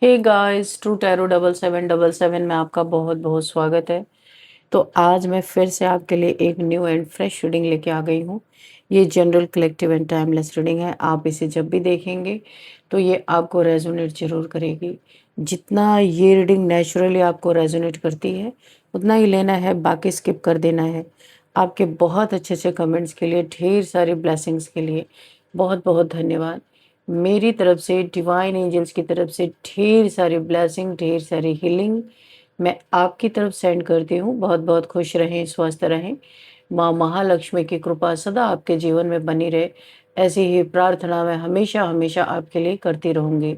Hey guys, true tarot 7777 में आपका बहुत बहुत स्वागत है। तो आज मैं फिर से आपके लिए एक न्यू एंड फ्रेश रीडिंग लेके आ गई हूँ। ये general collective and timeless reading है। आप इसे जब भी देखेंगे तो ये आपको रेजोनेट जरूर करेगी। जितना ये रीडिंग नेचुरली आपको रेजोनेट करती है उतना ही लेना है, बाकी स्किप कर देना है। आपके बहुत अच्छे अच्छे कमेंट्स के लिए, ढेर सारी ब्लेसिंग्स के लिए बहुत बहुत धन्यवाद। मेरी तरफ से, डिवाइन एंजल्स की तरफ से ढेर सारी ब्लेसिंग, ढेर सारी हीलिंग मैं आपकी तरफ सेंड करती हूँ। बहुत बहुत खुश रहें, स्वस्थ रहें। माँ महालक्ष्मी की कृपा सदा आपके जीवन में बनी रहे, ऐसी ही प्रार्थना मैं हमेशा हमेशा आपके लिए करती रहूँगी।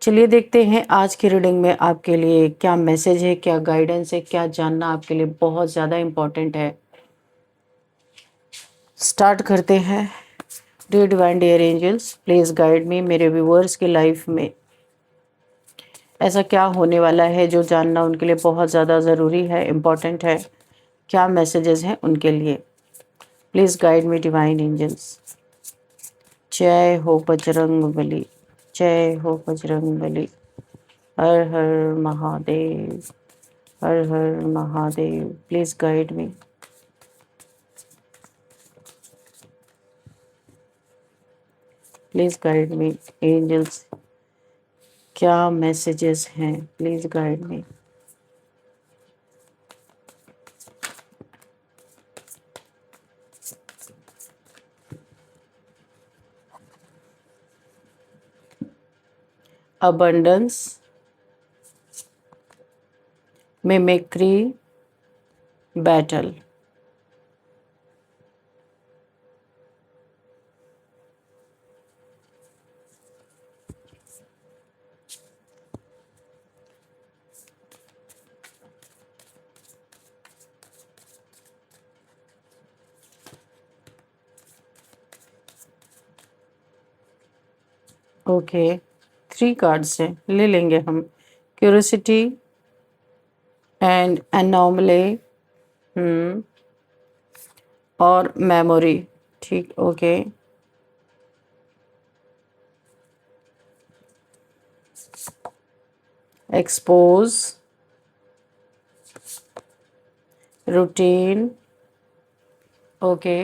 चलिए देखते हैं आज की रीडिंग में आपके लिए क्या मैसेज है, क्या गाइडेंस है, क्या जानना आपके लिए बहुत ज़्यादा इम्पोर्टेंट है। स्टार्ट करते हैं। Dear divine dear angels, please guide me. मेरे व्यूअर्स की लाइफ में ऐसा क्या होने वाला है जो जानना उनके लिए बहुत ज़्यादा ज़रूरी है, इम्पॉर्टेंट है। क्या मैसेजेस हैं उनके लिए। Please guide me divine angels. जय हो बजरंग बली, जय हो बजरंग बली। हर हर महादेव, हर हर Mahadev. Please guide me. Please guide me angels. क्या मैसेजेस हैं, please guide me. Abundance, mimicry, battle. Okay, 3 cards हैं, ले लेंगे हम। क्यूरियोसिटी एंड एनॉमली और मेमोरी। ठीक, okay. Expose, routine, okay.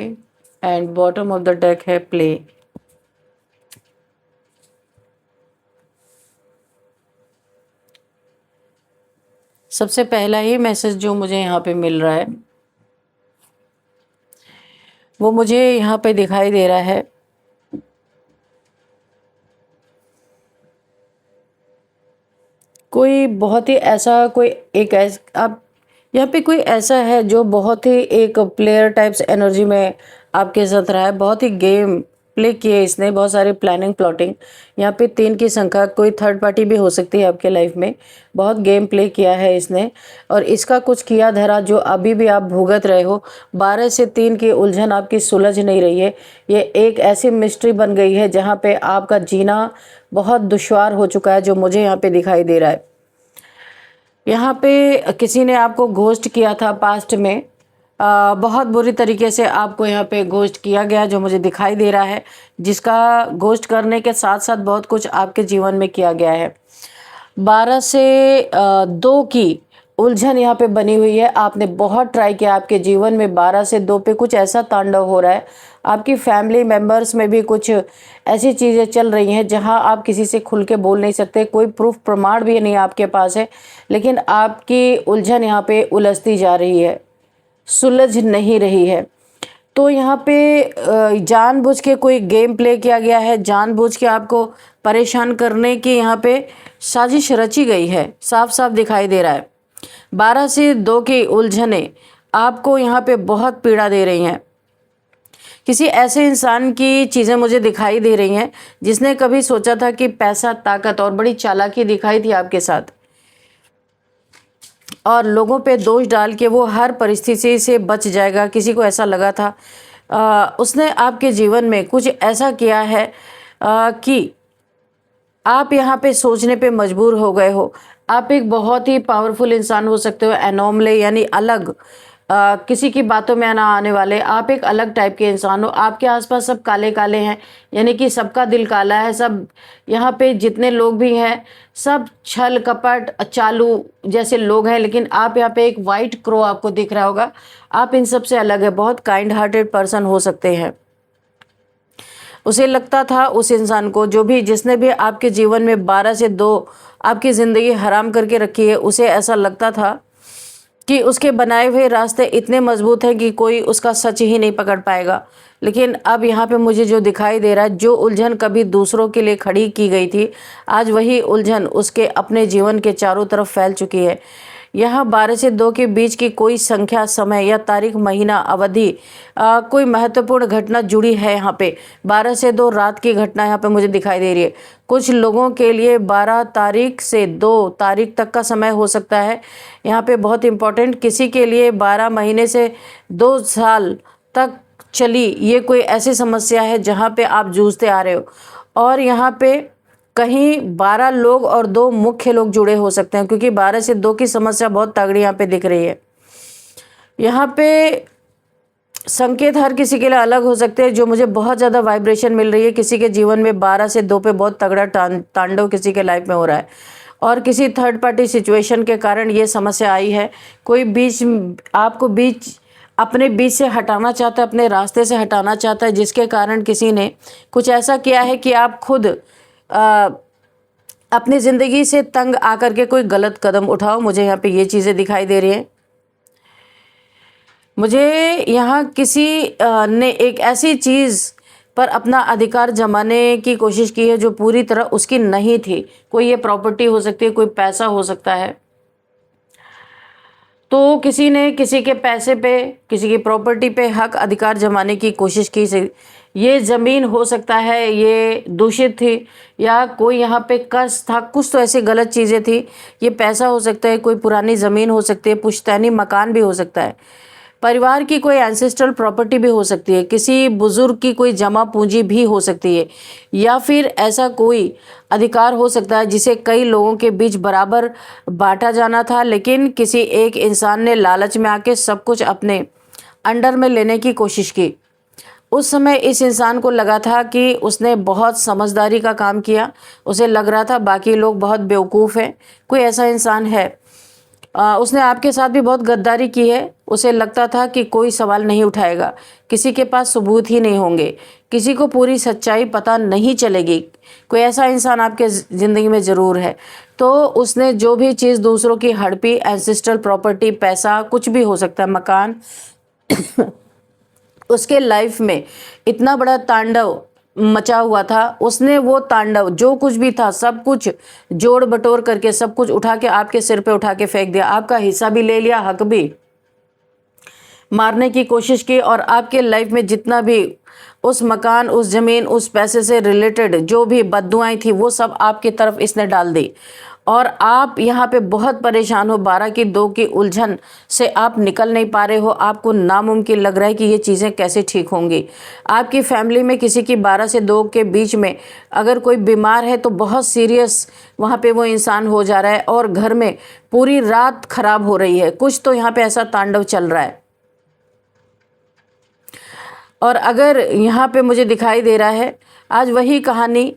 And bottom of the deck है प्ले। सबसे पहला ही मैसेज जो मुझे यहाँ पे मिल रहा है वो मुझे यहाँ पे दिखाई दे रहा है। कोई बहुत ही ऐसा, कोई एक आप यहाँ पे कोई ऐसा है जो बहुत ही एक प्लेयर टाइप्स एनर्जी में आपके साथ रहा है। बहुत ही गेम प्ले किए इसने, बहुत सारी प्लानिंग प्लॉटिंग। यहाँ पे 3 की संख्या, कोई थर्ड पार्टी भी हो सकती है आपके लाइफ में। बहुत गेम प्ले किया है इसने और इसका कुछ किया धरा जो अभी भी आप भुगत रहे हो। 12 से 3 की उलझन आपकी सुलझ नहीं रही है। ये एक ऐसी मिस्ट्री बन गई है जहाँ पे आपका जीना बहुत दुश्वार हो चुका है, जो मुझे यहाँ पे दिखाई दे रहा है। यहाँ पे किसी ने आपको घोस्ट किया था पास्ट में। बहुत बुरी तरीके से आपको यहाँ पे घोस्ट किया गया, जो मुझे दिखाई दे रहा है। जिसका घोस्ट करने के साथ साथ बहुत कुछ आपके जीवन में किया गया है। 12 से 2 की उलझन यहाँ पे बनी हुई है। आपने बहुत ट्राई किया, आपके जीवन में 12 से 2 पे कुछ ऐसा तांडव हो रहा है। आपकी फैमिली मेंबर्स में भी कुछ ऐसी चीज़ें चल रही हैं जहां आप किसी से खुल के बोल नहीं सकते। कोई प्रूफ प्रमाण भी नहीं आपके पास है, लेकिन आपकी उलझन यहाँ पे उलझती जा रही है, सुलझ नहीं रही है। तो यहाँ पे जानबूझ के कोई गेम प्ले किया गया है, जानबूझ के आपको परेशान करने की यहाँ पे साजिश रची गई है, साफ साफ दिखाई दे रहा है। 12 से 2 की उलझनें आपको यहाँ पे बहुत पीड़ा दे रही हैं। किसी ऐसे इंसान की चीज़ें मुझे दिखाई दे रही हैं जिसने कभी सोचा था कि पैसा, ताकत और बड़ी चालाकी दिखाई थी आपके साथ, और लोगों पे दोष डाल के वो हर परिस्थिति से बच जाएगा। किसी को ऐसा लगा था। उसने आपके जीवन में कुछ ऐसा किया है कि आप यहाँ पे सोचने पे मजबूर हो गए हो। आप एक बहुत ही पावरफुल इंसान हो सकते हो, एनोमली यानी अलग, किसी की बातों में ना आने वाले, आप एक अलग टाइप के इंसान हो। आपके आसपास सब काले काले हैं, यानी कि सबका दिल काला है। सब यहाँ पे जितने लोग भी हैं सब छल कपट चालू जैसे लोग हैं, लेकिन आप यहाँ पे एक वाइट क्रो आपको दिख रहा होगा। आप इन सब से अलग है, बहुत काइंड हार्टेड पर्सन हो सकते हैं। उसे लगता था, उस इंसान को, जो भी जिसने भी आपके जीवन में 12 से 2 आपकी ज़िंदगी हराम करके रखी है, उसे ऐसा लगता था कि उसके बनाए हुए रास्ते इतने मजबूत हैं कि कोई उसका सच ही नहीं पकड़ पाएगा। लेकिन अब यहाँ पे मुझे जो दिखाई दे रहा है, जो उलझन कभी दूसरों के लिए खड़ी की गई थी, आज वही उलझन उसके अपने जीवन के चारों तरफ फैल चुकी है। यहाँ 12 से 2 के बीच की कोई संख्या, समय या तारीख, महीना, अवधि, कोई महत्वपूर्ण घटना जुड़ी है। यहाँ पे 12 से 2 रात की घटना यहाँ पे मुझे दिखाई दे रही है। कुछ लोगों के लिए 12 तारीख से 2 तारीख तक का समय हो सकता है। यहाँ पे बहुत इंपॉर्टेंट, किसी के लिए 12 महीने से 2 साल तक चली ये कोई ऐसी समस्या है जहाँ पे आप जूझते आ रहे हो। और यहाँ पे कहीं 12 लोग और 2 मुख्य लोग जुड़े हो सकते हैं, क्योंकि 12 से 2 की समस्या बहुत तगड़ी यहाँ पे दिख रही है। यहाँ पे संकेत हर किसी के लिए अलग हो सकते हैं। जो मुझे बहुत ज़्यादा वाइब्रेशन मिल रही है, किसी के जीवन में 12 से 2 पे बहुत तगड़ा तांडव किसी के लाइफ में हो रहा है, और किसी थर्ड पार्टी सिचुएशन के कारण ये समस्या आई है। कोई अपने बीच से हटाना चाहता है, अपने रास्ते से हटाना चाहता है, जिसके कारण किसी ने कुछ ऐसा किया है कि आप खुद अपनी ज़िंदगी से तंग आकर के कोई गलत कदम उठाओ। मुझे यहाँ पे ये चीज़ें दिखाई दे रही हैं। मुझे यहाँ किसी ने एक ऐसी चीज़ पर अपना अधिकार जमाने की कोशिश की है जो पूरी तरह उसकी नहीं थी। कोई ये प्रॉपर्टी हो सकती है, कोई पैसा हो सकता है। तो किसी ने किसी के पैसे पे, किसी की प्रॉपर्टी पे हक अधिकार जमाने की कोशिश की से, ये ज़मीन हो सकता है ये दूषित थी, या कोई यहाँ पे कर्ज था, कुछ तो ऐसी गलत चीज़ें थी। ये पैसा हो सकता है, कोई पुरानी ज़मीन हो सकती है, पुश्तैनी मकान भी हो सकता है, परिवार की कोई एंसेस्ट्रल प्रॉपर्टी भी हो सकती है, किसी बुजुर्ग की कोई जमा पूंजी भी हो सकती है, या फिर ऐसा कोई अधिकार हो सकता है जिसे कई लोगों के बीच बराबर बांटा जाना था, लेकिन किसी एक इंसान ने लालच में आके सब कुछ अपने अंडर में लेने की कोशिश की। उस समय इस इंसान को लगा था कि उसने बहुत समझदारी का काम किया। उसे लग रहा था बाकी लोग बहुत बेवकूफ़ हैं। कोई ऐसा इंसान है, उसने आपके साथ भी बहुत गद्दारी की है। उसे लगता था कि कोई सवाल नहीं उठाएगा, किसी के पास सबूत ही नहीं होंगे, किसी को पूरी सच्चाई पता नहीं चलेगी। कोई ऐसा इंसान आपके ज़िंदगी में ज़रूर है। तो उसने जो भी चीज़ दूसरों की हड़पी, एंसेस्ट्रल प्रॉपर्टी, पैसा, कुछ भी हो सकता है, मकान उसके लाइफ में इतना बड़ा तांडव मचा हुआ था। उसने वो तांडव, जो कुछ भी था, सब कुछ जोड़ बटोर करके, सब कुछ उठा के आपके सिर पे उठा के फेंक दिया। आपका हिस्सा भी ले लिया, हक भी मारने की कोशिश की, और आपके लाइफ में जितना भी उस मकान, उस ज़मीन, उस पैसे से रिलेटेड जो भी बद्दुआएं थी, वो सब आपकी तरफ इसने डाल दी। और आप यहाँ पे बहुत परेशान हो। 12 की 2 की उलझन से आप निकल नहीं पा रहे हो। आपको नामुमकिन लग रहा है कि ये चीज़ें कैसे ठीक होंगी। आपकी फैमिली में किसी की 12 से 2 के बीच में अगर कोई बीमार है तो बहुत सीरियस वहाँ पे वो इंसान हो जा रहा है, और घर में पूरी रात खराब हो रही है। कुछ तो यहाँ पे ऐसा तांडव चल रहा है। और अगर यहाँ पे मुझे दिखाई दे रहा है, आज वही कहानी,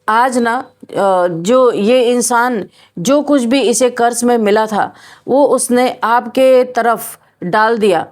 आज ना जो ये इंसान, जो कुछ भी इसे कर्ज में मिला था, वो उसने आपके तरफ डाल दिया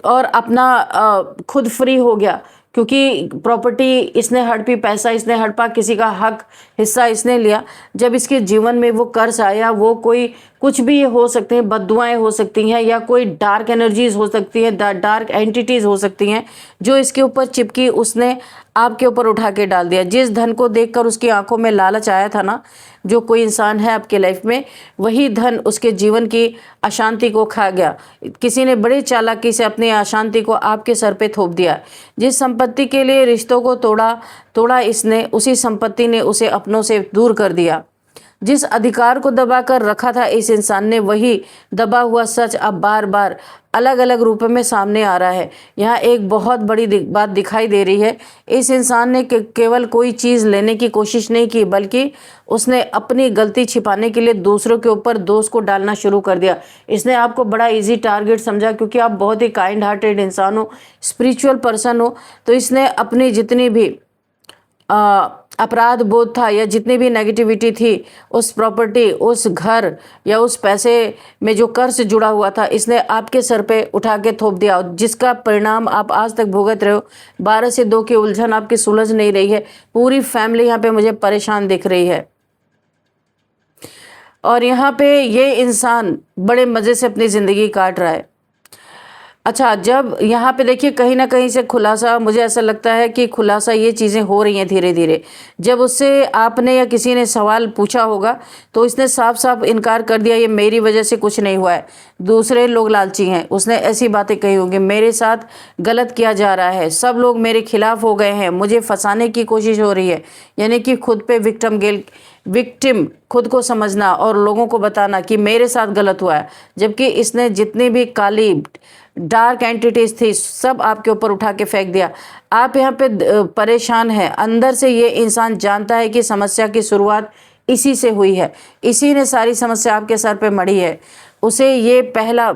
और अपना खुद फ्री हो गया, क्योंकि प्रॉपर्टी इसने हड़पी, पैसा इसने हड़पा, किसी का हक, हिस्सा इसने लिया। जब इसके जीवन में वो कर्ज आया, वो कोई कुछ भी हो सकते हैं, बद्दुआएं हो सकती हैं, या कोई डार्क एनर्जीज हो सकती है, डार्क एंटिटीज़ हो सकती हैं, जो इसके ऊपर चिपकी, उसने आपके ऊपर उठा के डाल दिया। जिस धन को देखकर उसकी आंखों में लालच आया था ना, जो कोई इंसान है आपके लाइफ में, वही धन उसके जीवन की अशांति को खा गया। किसी ने बड़ी चालाकी से अपनी अशांति को आपके सर पे थोप दिया। जिस संपत्ति के लिए रिश्तों को तोड़ा इसने, उसी संपत्ति ने उसे अपनों से दूर कर दिया। जिस अधिकार को दबा कर रखा था इस इंसान ने, वही दबा हुआ सच अब बार बार अलग अलग रूप में सामने आ रहा है। यहाँ एक बहुत बड़ी बात दिखाई दे रही है। इस इंसान ने केवल कोई चीज़ लेने की कोशिश नहीं की, बल्कि उसने अपनी गलती छिपाने के लिए दूसरों के ऊपर दोष को डालना शुरू कर दिया। इसने आपको बड़ा इजी टारगेट समझा, क्योंकि आप बहुत ही काइंड हार्टेड इंसान हो, स्पिरिचुअल पर्सन हो। तो इसने अपनी जितनी भी अपराध बोध था या जितनी भी नेगेटिविटी थी, उस प्रॉपर्टी, उस घर या उस पैसे में जो कर्ज जुड़ा हुआ था, इसने आपके सर पे उठा के थोप दिया, जिसका परिणाम आप आज तक भुगत रहे हो। 12 से 2 की उलझन आपकी सुलझ नहीं रही है। पूरी फैमिली यहाँ पे मुझे परेशान दिख रही है, और यहाँ पे ये इंसान बड़े मज़े से अपनी ज़िंदगी काट रहा है। अच्छा, जब यहाँ पे देखिए कहीं ना कहीं से खुलासा, मुझे ऐसा लगता है कि खुलासा ये चीज़ें हो रही हैं धीरे धीरे। जब उससे आपने या किसी ने सवाल पूछा होगा तो इसने साफ साफ इनकार कर दिया, ये मेरी वजह से कुछ नहीं हुआ है, दूसरे लोग लालची हैं। उसने ऐसी बातें कही होंगी, मेरे साथ गलत किया जा रहा है, सब लोग मेरे खिलाफ हो गए हैं, मुझे फंसाने की कोशिश हो रही है। यानी कि खुद पे विक्टिम खुद को समझना और लोगों को बताना कि मेरे साथ गलत हुआ है, जबकि इसने जितनी भी काली डार्क एंटिटीज थी सब आपके ऊपर उठा के फेंक दिया। आप यहाँ पे परेशान हैं अंदर से। ये इंसान जानता है कि समस्या की शुरुआत इसी से हुई है, इसी ने सारी समस्या आपके सर पे मढ़ी है। उसे ये पहला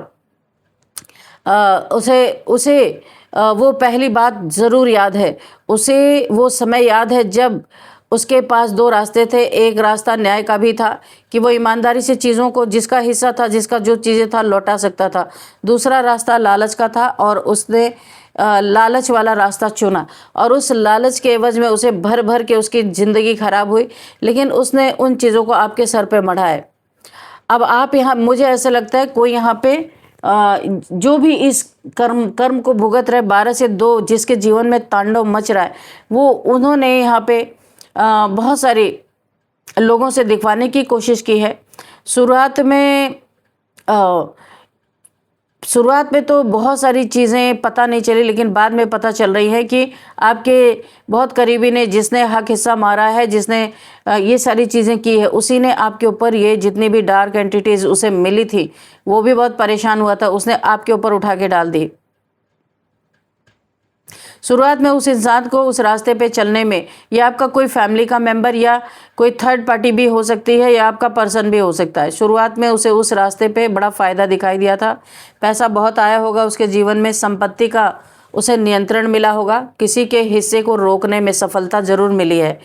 उसे वो पहली बात ज़रूर याद है। उसे वो समय याद है जब उसके पास 2 रास्ते थे। एक रास्ता न्याय का भी था कि वो ईमानदारी से चीज़ों को, जिसका हिस्सा था, जिसका जो चीज़ें था, लौटा सकता था। दूसरा रास्ता लालच का था और उसने लालच वाला रास्ता चुना, और उस लालच के एवज में उसे भर भर के उसकी ज़िंदगी खराब हुई। लेकिन उसने उन चीज़ों को आपके सर पे मढ़ा है। अब आप यहाँ, मुझे ऐसा लगता है कोई यहाँ पे जो भी इस कर्म को भुगत रहे, 12 से 2 जिसके जीवन में तांडव मच रहा है, वो उन्होंने यहाँ पे बहुत सारे लोगों से दिखवाने की कोशिश की है। शुरुआत में तो बहुत सारी चीज़ें पता नहीं चली, लेकिन बाद में पता चल रही है कि आपके बहुत करीबी ने, जिसने हक हिस्सा मारा है, जिसने ये सारी चीज़ें की है, उसी ने आपके ऊपर ये जितनी भी डार्क एंटिटीज़ उसे मिली थी, वो भी बहुत परेशान हुआ था, उसने आपके ऊपर उठा के डाल दी। शुरुआत में उस इंसान को उस रास्ते पे चलने में, या आपका कोई फैमिली का मेंबर या कोई थर्ड पार्टी भी हो सकती है, या आपका पर्सन भी हो सकता है। शुरुआत में उसे उस रास्ते पे बड़ा फ़ायदा दिखाई दिया था, पैसा बहुत आया होगा उसके जीवन में, संपत्ति का उसे नियंत्रण मिला होगा, किसी के हिस्से को रोकने में सफलता ज़रूर मिली है।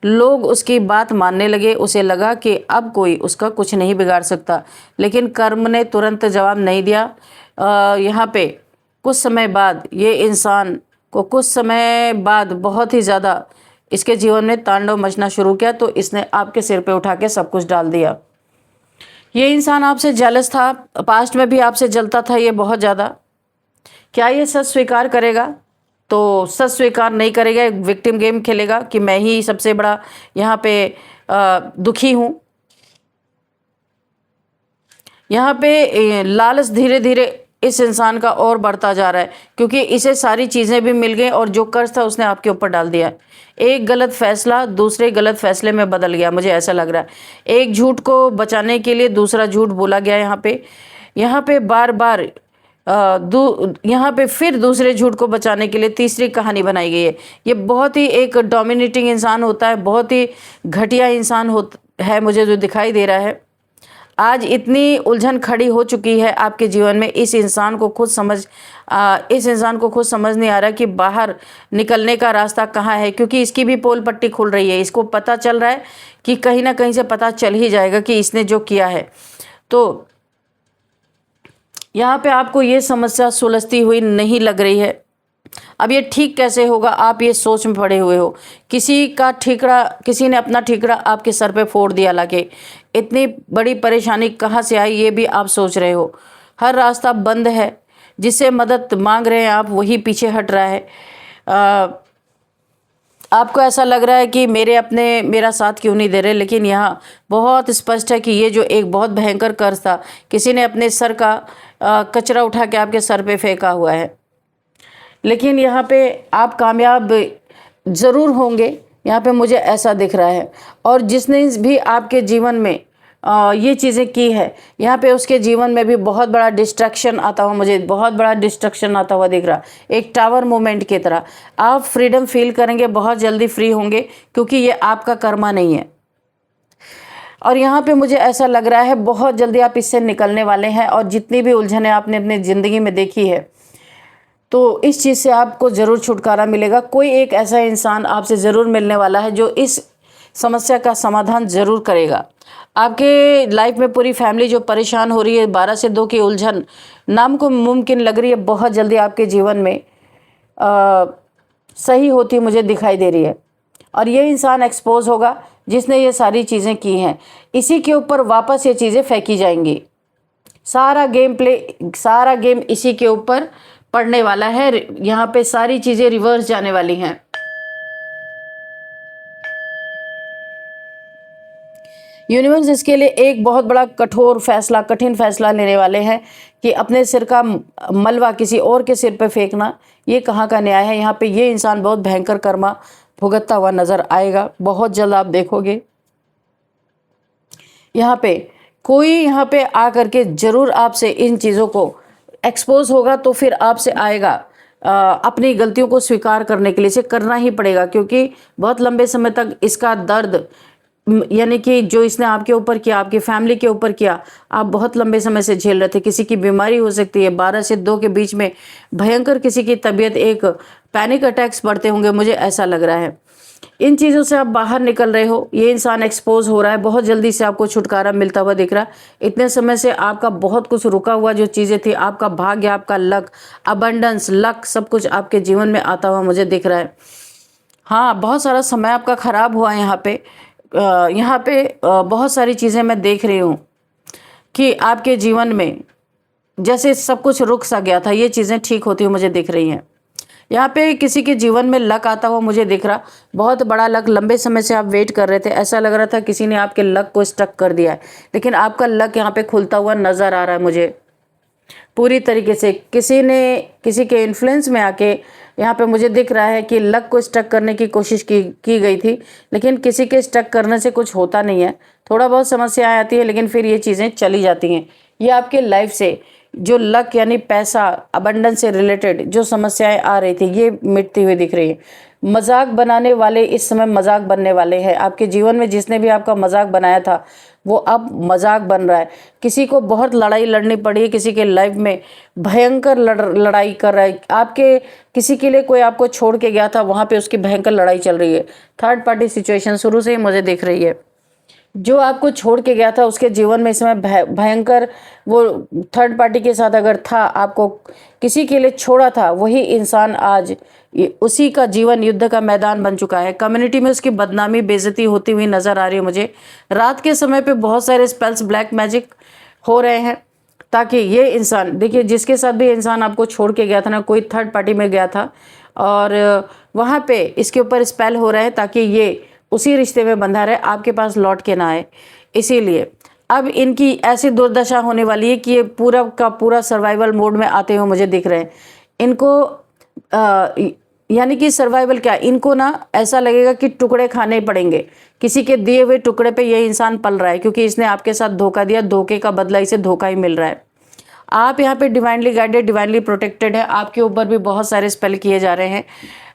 लोग उसकी बात मानने लगे, उसे लगा कि अब कोई उसका कुछ नहीं बिगाड़ सकता। लेकिन कर्म ने तुरंत जवाब नहीं दिया। यहाँ पे कुछ समय बाद ये इंसान को कुछ समय बाद बहुत ही ज़्यादा इसके जीवन में तांडव मचना शुरू किया, तो इसने आपके सिर पे उठा के सब कुछ डाल दिया। ये इंसान आपसे जेलस था, पास्ट में भी आपसे जलता था ये बहुत ज़्यादा। क्या ये सच स्वीकार करेगा? तो सच स्वीकार नहीं करेगा, एक विक्टिम गेम खेलेगा कि मैं ही सबसे बड़ा यहाँ पे दुखी हूँ। यहाँ पे लालच धीरे धीरे इस इंसान का और बढ़ता जा रहा है, क्योंकि इसे सारी चीज़ें भी मिल गई और जो कर्ज था उसने आपके ऊपर डाल दिया। एक गलत फैसला दूसरे गलत फैसले में बदल गया, मुझे ऐसा लग रहा है। एक झूठ को बचाने के लिए दूसरा झूठ बोला गया यहाँ पे बार बार यहाँ पे फिर दूसरे झूठ को बचाने के लिए तीसरी कहानी बनाई गई है। ये बहुत ही एक डोमिनेटिंग इंसान होता है, बहुत ही घटिया इंसान है मुझे जो दिखाई दे रहा है। आज इतनी उलझन खड़ी हो चुकी है आपके जीवन में, इस इंसान को खुद समझ नहीं आ रहा कि बाहर निकलने का रास्ता कहाँ है, क्योंकि इसकी भी पोल पट्टी खुल रही है। इसको पता चल रहा है कि कहीं ना कहीं से पता चल ही जाएगा कि इसने जो किया है। तो यहाँ पे आपको ये समस्या सुलझती हुई नहीं लग रही है। अब ये ठीक कैसे होगा, आप ये सोच में पड़े हुए हो। किसी ने अपना ठीकरा आपके सर पे फोड़ दिया लाके। इतनी बड़ी परेशानी कहाँ से आई ये भी आप सोच रहे हो। हर रास्ता बंद है, जिससे मदद मांग रहे हैं आप वही पीछे हट रहा है। आपको ऐसा लग रहा है कि मेरा साथ क्यों नहीं दे रहे, लेकिन यहाँ बहुत स्पष्ट है कि ये जो एक बहुत भयंकर कर्ज था, किसी ने अपने सर का कचरा उठा के आपके सर पे फेंका हुआ है। लेकिन यहाँ पे आप कामयाब ज़रूर होंगे, यहाँ पे मुझे ऐसा दिख रहा है। और जिसने भी आपके जीवन में ये चीज़ें की है, यहाँ पे उसके जीवन में भी बहुत बड़ा डिस्ट्रैक्शन आता हुआ, मुझे बहुत बड़ा डिस्ट्रैक्शन आता हुआ दिख रहा, एक टावर मूवमेंट की तरह। आप फ्रीडम फील करेंगे, बहुत जल्दी फ्री होंगे, क्योंकि ये आपका कर्मा नहीं है। और यहाँ पे मुझे ऐसा लग रहा है बहुत जल्दी आप इससे निकलने वाले हैं। और जितनी भी उलझने आपने अपनी ज़िंदगी में देखी है, तो इस चीज़ से आपको ज़रूर छुटकारा मिलेगा। कोई एक ऐसा इंसान आपसे ज़रूर मिलने वाला है जो इस समस्या का समाधान ज़रूर करेगा। आपके लाइफ में पूरी फैमिली जो परेशान हो रही है, 12 से 2 की उलझन नाम को मुमकिन लग रही है, बहुत जल्दी आपके जीवन में सही होती मुझे दिखाई दे रही है। और ये इंसान एक्सपोज होगा जिसने ये सारी चीज़ें की हैं। इसी के ऊपर वापस ये चीज़ें फेंकी जाएंगी। सारा गेम इसी के ऊपर पड़ने वाला है। यहाँ पे सारी चीज़ें रिवर्स जाने वाली हैं। यूनिवर्स इसके लिए एक बहुत बड़ा कठिन फैसला लेने वाले हैं कि अपने सिर का मलबा किसी और के सिर पे फेंकना, ये कहाँ का न्याय है। यहाँ पे ये इंसान बहुत भयंकर कर्मा भुगतता हुआ नजर आएगा, बहुत जल्द आप देखोगे। यहाँ पे कोई यहाँ पे आकर के जरूर आपसे इन चीज़ों को एक्सपोज होगा, तो फिर आपसे आएगा अपनी गलतियों को स्वीकार करने के लिए। इसे करना ही पड़ेगा, क्योंकि बहुत लंबे समय तक इसका दर्द, यानी कि जो इसने आपके ऊपर किया, आपकी फैमिली के ऊपर किया, आप बहुत लंबे समय से झेल रहे थे। किसी की बीमारी हो सकती है, 12 से 2 के बीच में भयंकर किसी की तबीयत, एक पैनिक अटैक्स बढ़ते होंगे, मुझे ऐसा लग रहा है। इन चीज़ों से आप बाहर निकल रहे हो, ये इंसान एक्सपोज हो रहा है, बहुत जल्दी से आपको छुटकारा मिलता हुआ दिख रहा है। इतने समय से आपका बहुत कुछ रुका हुआ जो चीज़ें थी, आपका भाग्य, आपका लक, अबंडेंस, लक, सब कुछ आपके जीवन में आता हुआ मुझे दिख रहा है। हाँ, बहुत सारा समय आपका ख़राब हुआ है। यहाँ पे बहुत सारी चीज़ें मैं देख रही हूँ कि आपके जीवन में जैसे सब कुछ रुक सा गया था, ये चीज़ें ठीक होती हुई मुझे दिख रही हैं। यहाँ पे किसी के जीवन में लक आता हुआ मुझे दिख रहा, बहुत बड़ा लक। लंबे समय से आप वेट कर रहे थे, ऐसा लग रहा था किसी ने आपके लक को स्टक कर दिया है, लेकिन आपका लक यहाँ पे खुलता हुआ नज़र आ रहा है मुझे पूरी तरीके से। किसी ने किसी के इन्फ्लुएंस में आके यहाँ पे मुझे दिख रहा है कि लक को स्टक करने की कोशिश की गई थी, लेकिन किसी के स्टक करने से कुछ होता नहीं है। थोड़ा बहुत समस्याएं आती है, लेकिन फिर ये चीज़ें चली जाती हैं। ये आपके लाइफ से जो लक यानी पैसा, अबंडेंस से रिलेटेड जो समस्याएं आ रही थी, ये मिटती हुई दिख रही है। मजाक बनाने वाले इस समय मजाक बनने वाले हैं आपके जीवन में। जिसने भी आपका मजाक बनाया था, वो अब मजाक बन रहा है। किसी को बहुत लड़ाई लड़नी पड़ी है, किसी के लाइफ में भयंकर लड़ाई कर रहा है। आपके किसी के लिए कोई आपको छोड़ के गया था, वहाँ पे उसकी भयंकर लड़ाई चल रही है। थर्ड पार्टी सिचुएशन शुरू से ही मुझे दिख रही है। जो आपको छोड़ के गया था, उसके जीवन में इस समय भयंकर, वो थर्ड पार्टी के साथ अगर था, आपको किसी के लिए छोड़ा था, वही इंसान आज उसी का जीवन युद्ध का मैदान बन चुका है। कम्युनिटी में उसकी बदनामी, बेइज्जती होती हुई नजर आ रही है मुझे। रात के समय पे बहुत सारे स्पेल्स, ब्लैक मैजिक हो रहे हैं, ताकि ये इंसान, देखिए जिसके साथ भी इंसान आपको छोड़ के गया था ना, कोई थर्ड पार्टी में गया था, और वहाँ पे इसके ऊपर स्पेल हो रहा है ताकि ये उसी रिश्ते में बंधा रहे, आपके पास लौट के ना आए। इसीलिए अब इनकी ऐसी दुर्दशा होने वाली है कि ये पूरा का पूरा सर्वाइवल मोड में आते हुए मुझे दिख रहे हैं। इनको यानी कि सर्वाइवल क्या, इनको ना ऐसा लगेगा कि टुकड़े खाने पड़ेंगे। किसी के दिए हुए टुकड़े पे ये इंसान पल रहा है, क्योंकि इसने आपके साथ धोखा दिया। धोखे का बदला इसे धोखा ही मिल रहा है। आप यहाँ पे डिवाइनली गाइडेड, डिवाइनली प्रोटेक्टेड है। आपके ऊपर भी बहुत सारे स्पेल किए जा रहे हैं।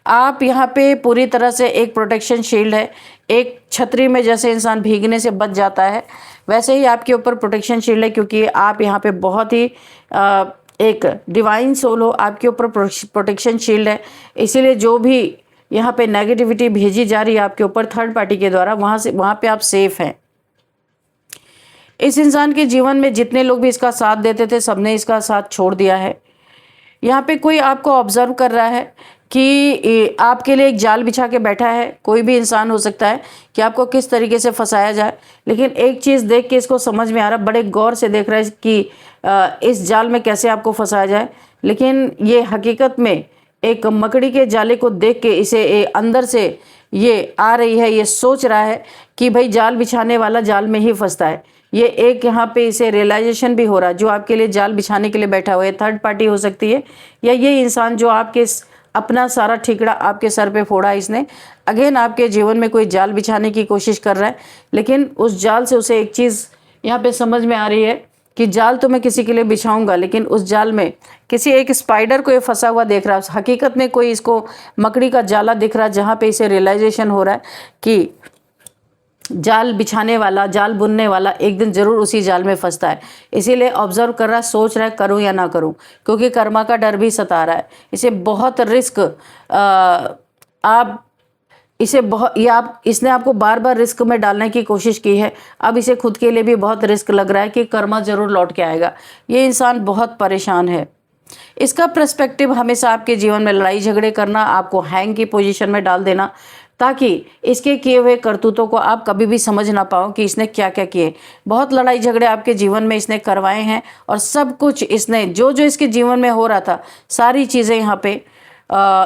आप यहाँ पे पूरी तरह से एक प्रोटेक्शन शील्ड है। एक छतरी में जैसे इंसान भीगने से बच जाता है, वैसे ही आपके ऊपर प्रोटेक्शन शील्ड है, क्योंकि आप यहाँ पे बहुत ही एक डिवाइन सोल हो। आपके ऊपर प्रोटेक्शन शील्ड है। इसीलिए जो भी यहाँ पे नेगेटिविटी भेजी जा रही है आपके ऊपर थर्ड पार्टी के द्वारा, वहाँ पे आप सेफ हैं। इस इंसान के जीवन में जितने लोग भी इसका साथ देते थे, सबने इसका साथ छोड़ दिया है। यहाँ पे कोई आपको ऑब्जर्व कर रहा है कि आपके लिए एक जाल बिछा के बैठा है। कोई भी इंसान हो सकता है कि आपको किस तरीके से फंसाया जाए, लेकिन एक चीज़ देख के इसको समझ में आ रहा है, बड़े गौर से देख रहा है कि इस जाल में कैसे आपको फंसाया जाए। लेकिन ये हकीकत में एक मकड़ी के जाले को देख के इसे अंदर से ये आ रही है, ये सोच रहा है कि भाई जाल बिछाने वाला जाल में ही फंसता है। ये एक यहाँ पे इसे रियलाइजेशन भी हो रहा है। जो आपके लिए जाल बिछाने के लिए बैठा हुआ है, थर्ड पार्टी हो सकती है, या ये इंसान जो आपके अपना सारा ठिकड़ा आपके सर पे फोड़ा इसने। अगेन आपके जीवन में कोई जाल बिछाने की कोशिश कर रहा है, लेकिन उस जाल से उसे एक चीज़ यहाँ पे समझ में आ रही है कि जाल तो मैं किसी के लिए बिछाऊंगा, लेकिन उस जाल में किसी एक स्पाइडर को ये फंसा हुआ देख रहा है। हकीकत में कोई इसको मकड़ी का जाला दिख रहा है, जहाँ पे इसे रियलाइजेशन हो रहा है कि जाल बिछाने वाला, जाल बुनने वाला एक दिन जरूर उसी जाल में फंसता है। इसीलिए ऑब्जर्व कर रहा है, सोच रहा है करूं या ना करूं, क्योंकि कर्मा का डर भी सता रहा है इसे। बहुत रिस्क आप इसे बहुत ये आप इसने आपको बार बार रिस्क में डालने की कोशिश की है। अब इसे खुद के लिए भी बहुत रिस्क लग रहा है कि कर्मा जरूर लौट के आएगा। ये इंसान बहुत परेशान है। इसका पर्सपेक्टिव हमेशा आपके जीवन में लड़ाई झगड़े करना, आपको हैंग की पोजीशन में डाल देना, ताकि इसके किए हुए करतूतों को आप कभी भी समझ ना पाओ कि इसने क्या क्या किए। बहुत लड़ाई झगड़े आपके जीवन में इसने करवाए हैं, और सब कुछ इसने जो जो इसके जीवन में हो रहा था, सारी चीज़ें यहाँ पे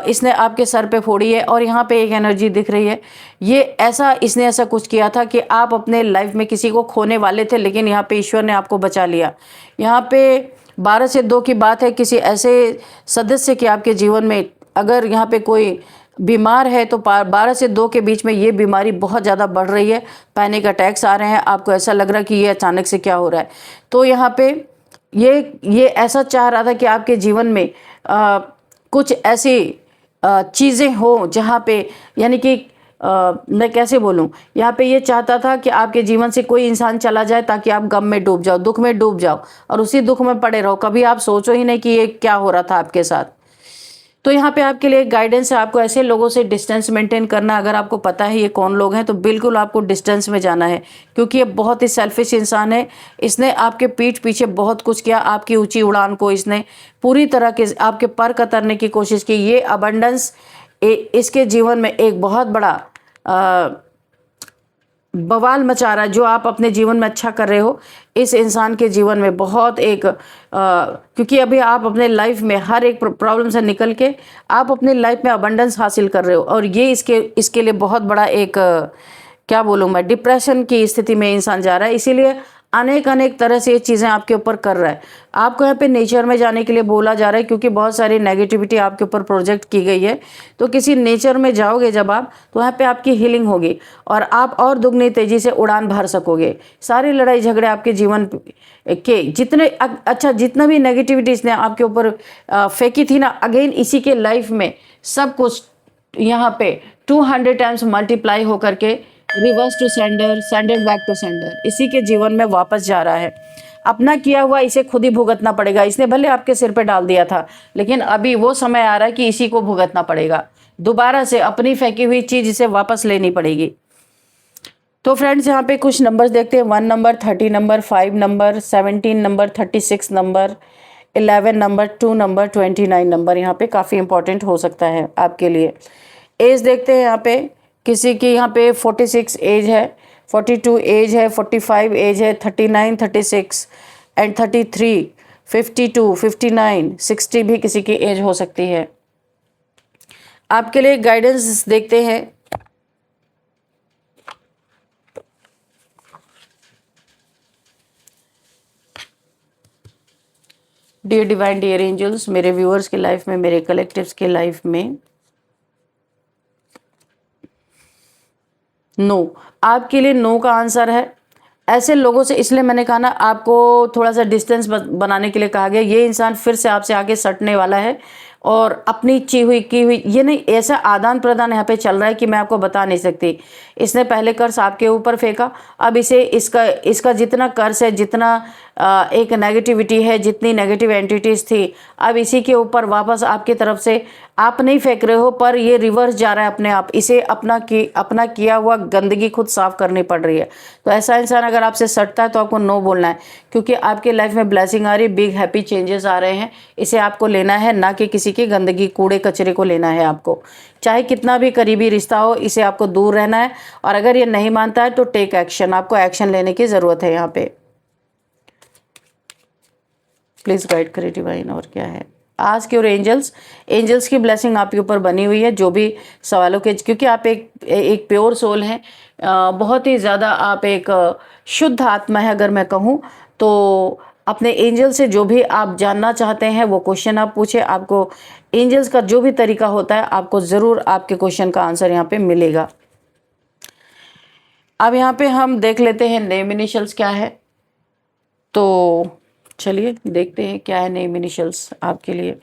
इसने आपके सर पे फोड़ी है। और यहाँ पे एक एनर्जी दिख रही है, ये इसने ऐसा कुछ किया था कि आप अपने लाइफ में किसी को खोने वाले थे, लेकिन यहाँ पे ईश्वर ने आपको बचा लिया। यहाँ पे 12 से 2 की बात है, किसी ऐसे सदस्य की आपके जीवन में अगर यहाँ पे कोई बीमार है तो 12 से 2 के बीच में ये बीमारी बहुत ज़्यादा बढ़ रही है। पैनिक अटैक्स आ रहे हैं, आपको ऐसा लग रहा है कि ये अचानक से क्या हो रहा है। तो यहाँ पे ये ऐसा चाह रहा था कि आपके जीवन में कुछ ऐसी चीज़ें हो जहाँ पे, यानी कि मैं कैसे बोलूँ, यहाँ पे ये चाहता था कि आपके जीवन से कोई इंसान चला जाए ताकि आप गम में डूब जाओ, दुख में डूब जाओ, और उसी दुख में पड़े रहो। कभी आप सोचो ही नहीं कि ये क्या हो रहा था आपके साथ। तो यहाँ पे आपके लिए एक गाइडेंस है, आपको ऐसे लोगों से डिस्टेंस मेंटेन करना। अगर आपको पता है ये कौन लोग हैं, तो बिल्कुल आपको डिस्टेंस में जाना है, क्योंकि ये बहुत ही सेल्फिश इंसान है। इसने आपके पीठ पीछे बहुत कुछ किया, आपकी ऊंची उड़ान को इसने पूरी तरह के आपके पर कतरने की कोशिश की। ये अबंडेंस इसके जीवन में एक बहुत बड़ा बवाल मचा रहा है। जो आप अपने जीवन में अच्छा कर रहे हो, इस इंसान के जीवन में बहुत एक क्योंकि अभी आप अपने लाइफ में हर एक प्रॉब्लम से निकल के आप अपने लाइफ में अबंडेंस हासिल कर रहे हो, और ये इसके लिए बहुत बड़ा एक क्या बोलूँ मैं, डिप्रेशन की स्थिति में इंसान जा रहा है। इसीलिए अनेक तरह से ये चीज़ें आपके ऊपर कर रहा है। आपको यहाँ पे नेचर में जाने के लिए बोला जा रहा है, क्योंकि बहुत सारी नेगेटिविटी आपके ऊपर प्रोजेक्ट की गई है। तो किसी नेचर में जाओगे जब आप, तो यहाँ पे आपकी हीलिंग होगी, और आप और दुगनी तेज़ी से उड़ान भर सकोगे। सारी लड़ाई झगड़े आपके जीवन के जितना भी नेगेटिविटी इसने आपके ऊपर फेंकी थी ना, अगेन इसी के लाइफ में सब कुछ यहाँ पे 200 टाइम्स मल्टीप्लाई होकर के reverse to sender, sender back to sender, इसी के जीवन में वापस जा रहा है। अपना किया हुआ इसे खुद ही भुगतना पड़ेगा। इसने भले आपके सिर पे डाल दिया था, लेकिन अभी वो समय आ रहा है कि इसी को भुगतना पड़ेगा। दोबारा से अपनी फेंकी हुई चीज इसे वापस लेनी पड़ेगी। तो फ्रेंड्स, यहाँ पे कुछ नंबर्स देखते हैं। 1 number, 30 number, 5 number, 17 number, 36 number, 11 number, 2 number, 29 number यहाँ पे काफ़ी इंपॉर्टेंट हो सकता है आपके लिए। एज देखते हैं। यहाँ पे किसी की यहाँ पे 46 एज है, 42 एज है, 45 एज है, 39, 36 एंड 33, 52, 59, 60 भी किसी की एज हो सकती है। आपके लिए गाइडेंस देखते हैं। डियर डिवाइन, डियर एंजल्स, मेरे व्यूअर्स के लाइफ में, मेरे कलेक्टिव्स के लाइफ में नो, आपके लिए नो का आंसर है। ऐसे लोगों से इसलिए मैंने कहा ना, आपको थोड़ा सा डिस्टेंस बनाने के लिए कहा गया। ये इंसान फिर से आपसे आगे सटने वाला है, और अपनी की हुई ये नहीं, ऐसा आदान प्रदान यहाँ पे चल रहा है कि मैं आपको बता नहीं सकती। इसने पहले कर्ज आपके ऊपर फेंका, अब इसे इसका जितना कर्ज है, जितना एक नेगेटिविटी है, जितनी नेगेटिव एंटिटीज थी, अब इसी के ऊपर वापस आपकी तरफ से आप नहीं फेंक रहे हो, पर ये रिवर्स जा रहा है अपने आप। इसे अपना किया हुआ गंदगी खुद साफ करनी पड़ रही है। तो ऐसा इंसान अगर आपसे सटता है तो आपको नो बोलना है, क्योंकि आपके लाइफ में ब्लेसिंग आ रही, बिग हैप्पी चेंजेस आ रहे हैं। इसे आपको लेना है, ना कि किसी की गंदगी, कूड़े कचरे को लेना है आपको। चाहे कितना भी करीबी रिश्ता हो, इसे आपको दूर रहना है। और अगर ये नहीं मानता है तो टेक एक्शन, आपको एक्शन लेने की ज़रूरत है। यहाँ पे प्लीज़ गाइड करें डिवाइन। और क्या है आज की, और एंजल्स की ब्लेसिंग आपके ऊपर बनी हुई है। जो भी सवालों के, क्योंकि आप एक प्योर सोल हैं, बहुत ही ज़्यादा आप एक शुद्ध आत्मा है अगर मैं कहूँ तो। अपने एंजल से जो भी आप जानना चाहते हैं वो क्वेश्चन आप पूछे, आपको एंजल्स का जो भी तरीका होता है आपको ज़रूर आपके क्वेश्चन का आंसर यहाँ पे मिलेगा। अब यहाँ पे हम देख लेते हैं नेम इनिशियल्स क्या है। तो चलिए देखते हैं क्या है नेम इनिशियल्स आपके लिए।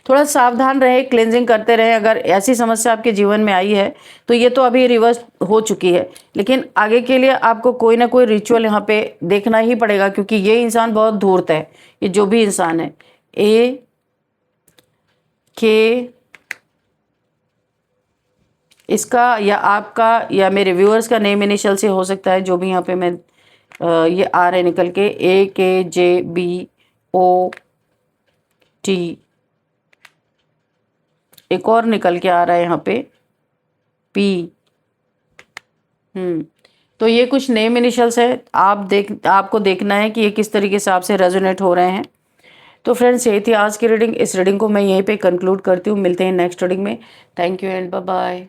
थोड़ा सावधान रहे, क्लेंजिंग करते रहे। अगर ऐसी समस्या आपके जीवन में आई है तो ये तो अभी रिवर्स हो चुकी है, लेकिन आगे के लिए आपको कोई ना कोई रिचुअल यहाँ पे देखना ही पड़ेगा, क्योंकि ये इंसान बहुत धूर्त है। ये जो भी इंसान है, ए के इसका या आपका या मेरे व्यूअर्स का नेम इनिशियल से हो सकता है, जो भी यहाँ पे मैं ये आ रहे निकल के AKJBOT, एक और निकल के आ रहा है यहाँ पे P। तो ये कुछ नेम इनिशियल्स है। आपको देखना है कि ये किस तरीके से आपसे रेजोनेट हो रहे हैं। तो फ्रेंड्स, यही थी आज की रीडिंग। इस रीडिंग को मैं यहीं पे कंक्लूड करती हूँ। मिलते हैं नेक्स्ट रीडिंग में। Thank you and bye bye.